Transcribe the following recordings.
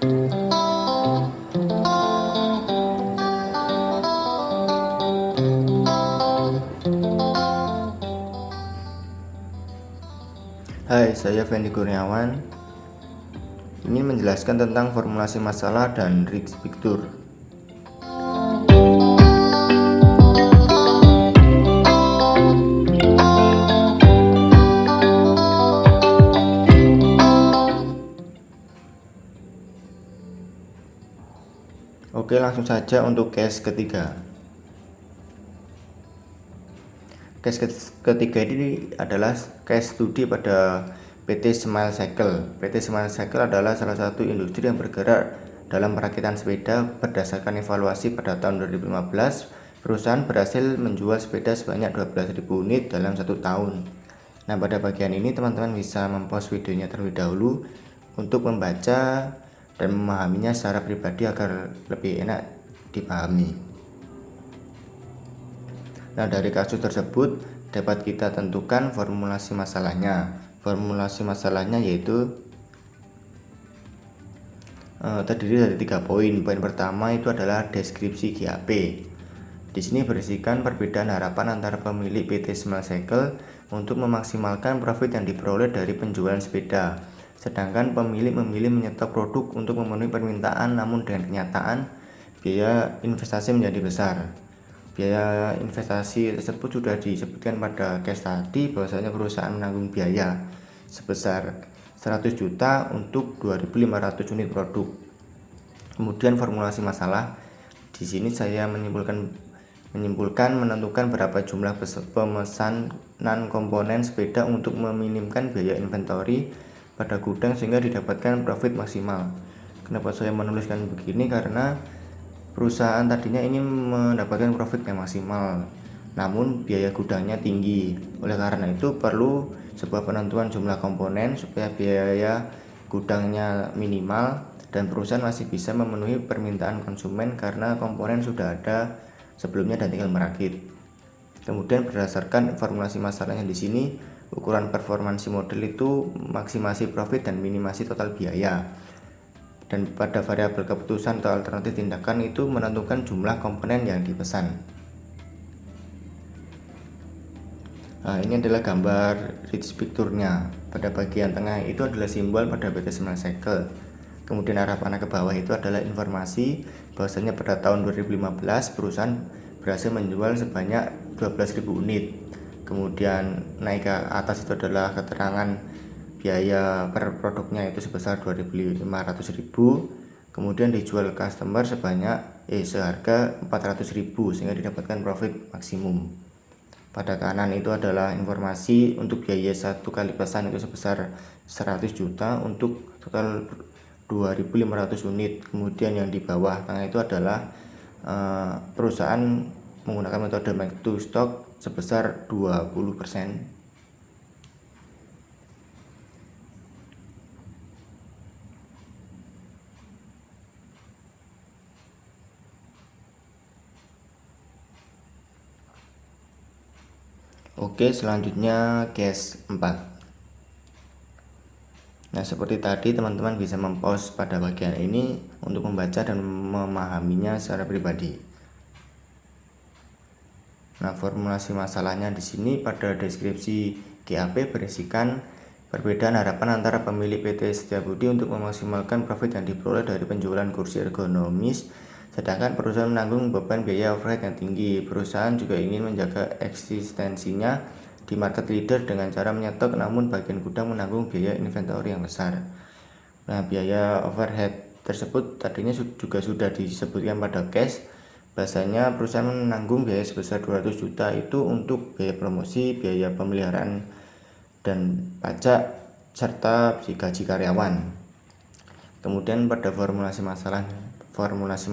Hai, saya Fendi Kurniawan, ingin menjelaskan tentang formulasi masalah dan risk picture. Oke, langsung saja untuk case ketiga. Case ketiga ini adalah case studi pada PT Smile Cycle. PT Smile Cycle adalah salah satu industri yang bergerak dalam perakitan sepeda. Berdasarkan evaluasi pada tahun 2015, perusahaan berhasil menjual sepeda sebanyak 12.000 unit dalam 1 tahun. Nah, pada bagian ini teman-teman bisa mempost videonya terlebih dahulu untuk membaca dan memahaminya secara pribadi agar lebih enak dipahami. Nah, dari kasus tersebut dapat kita tentukan formulasi masalahnya. Formulasi masalahnya yaitu terdiri dari 3 poin. Poin pertama itu adalah deskripsi GAP. Di sini berisikan perbedaan harapan antara pemilik PT Smile Cycle untuk memaksimalkan profit yang diperoleh dari penjualan sepeda. Sedangkan pemilik memilih menyetok produk untuk memenuhi permintaan, namun dengan kenyataan biaya investasi menjadi besar. Biaya investasi tersebut sudah disebutkan pada case tadi, bahwasanya perusahaan menanggung biaya sebesar 100 juta untuk 2.500 unit produk. Kemudian formulasi masalah, di sini saya menyimpulkan menentukan berapa jumlah pemesanan komponen sepeda untuk meminimkan biaya inventory pada gudang sehingga didapatkan profit maksimal. Kenapa saya menuliskan begini? Karena perusahaan tadinya ingin mendapatkan profit yang maksimal, namun biaya gudangnya tinggi. Oleh karena itu perlu sebuah penentuan jumlah komponen supaya biaya gudangnya minimal dan perusahaan masih bisa memenuhi permintaan konsumen karena komponen sudah ada sebelumnya dan tinggal merakit. Kemudian berdasarkan formulasi masalahnya di sini, ukuran performansi model itu maksimasi profit dan minimasi total biaya. Dan pada variabel keputusan atau alternatif tindakan itu menentukan jumlah komponen yang dipesan. Nah, ini adalah gambar risk picture-nya. Pada bagian tengah itu adalah simbol pada PT Smile Cycle. Kemudian arah panah ke bawah itu adalah informasi bahwasanya pada tahun 2015 perusahaan berhasil menjual sebanyak 12.000 unit. Kemudian naik ke atas itu adalah keterangan biaya per produknya itu sebesar 2.500.000, kemudian dijual customer seharga 400.000 sehingga didapatkan profit maksimum. Pada kanan itu adalah informasi untuk biaya satu kali pesan itu sebesar 100 juta untuk total 2.500 unit. Kemudian yang di bawah tengah itu adalah perusahaan menggunakan metode make to stock sebesar 20%. Oke, selanjutnya case 4. Nah, seperti tadi teman-teman bisa mempost pada bagian ini untuk membaca dan memahaminya secara pribadi. Nah, formulasi masalahnya di sini pada deskripsi GAP berisikan perbedaan harapan antara pemilik PT Setiabudi untuk memaksimalkan profit yang diperoleh dari penjualan kursi ergonomis, sedangkan perusahaan menanggung beban biaya overhead yang tinggi. Perusahaan juga ingin menjaga eksistensinya di market leader dengan cara menyetok, namun bagian gudang menanggung biaya inventory yang besar. Nah, biaya overhead tersebut tadinya juga sudah disebutkan pada case, bahasanya perusahaan menanggung biaya sebesar 200 juta itu untuk biaya promosi, biaya pemeliharaan dan pajak serta gaji karyawan. Kemudian pada formulasi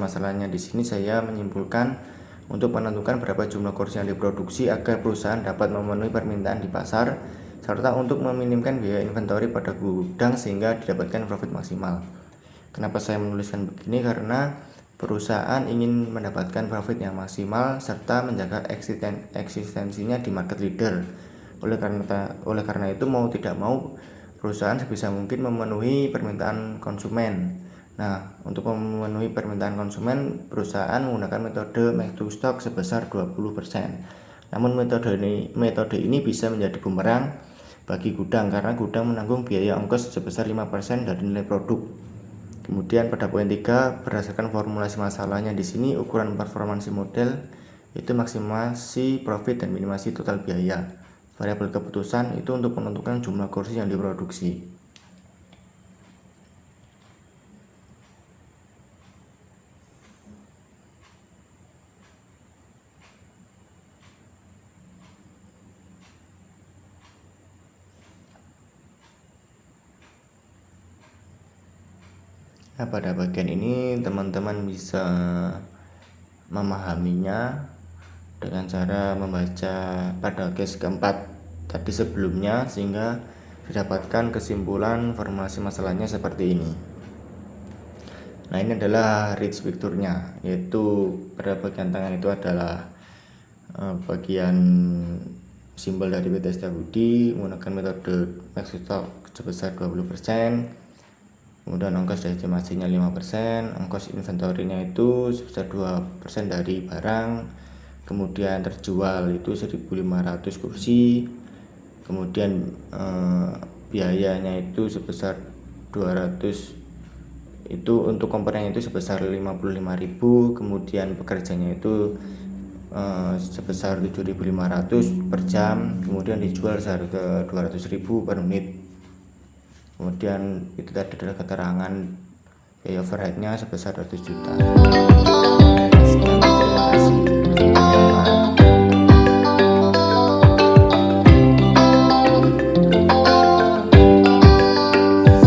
masalahnya di sini saya menyimpulkan untuk menentukan berapa jumlah kursi yang diproduksi agar perusahaan dapat memenuhi permintaan di pasar, serta untuk meminimkan biaya inventory pada gudang sehingga didapatkan profit maksimal. Kenapa saya menuliskan begini? Karena perusahaan ingin mendapatkan profit yang maksimal serta menjaga eksistensinya di market leader. Oleh karena itu mau tidak mau perusahaan sebisa mungkin memenuhi permintaan konsumen. Nah, untuk memenuhi permintaan konsumen, perusahaan menggunakan metode make to stock sebesar 20%. Namun metode ini bisa menjadi bumerang bagi gudang karena gudang menanggung biaya ongkos sebesar 5% dari nilai produk. Kemudian pada poin 3, berdasarkan formulasi masalahnya di sini, ukuran performansi model itu maksimasi profit dan minimasi total biaya. Variabel keputusan itu untuk menentukan jumlah kursi yang diproduksi. Nah, pada bagian ini teman-teman bisa memahaminya dengan cara membaca pada case keempat tadi sebelumnya, sehingga didapatkan kesimpulan formulasi masalahnya seperti ini. Nah, ini adalah reach picture-nya, yaitu pada bagian tangan itu adalah bagian simbol dari PT Setiabudi menggunakan metode make to stock sebesar 20%. Kemudian ongkos estimasinya 5%, ongkos inventorinya itu sebesar 2% dari barang, kemudian terjual itu 1.500 kursi, kemudian biayanya itu sebesar 200, itu untuk komponennya itu sebesar 55.000, kemudian pekerjanya itu sebesar 7.500 per jam, kemudian dijual seharga 200.000 per unit. Kemudian itu tadi adalah keterangan biaya overheadnya sebesar 200 juta. Sekian, terima kasih.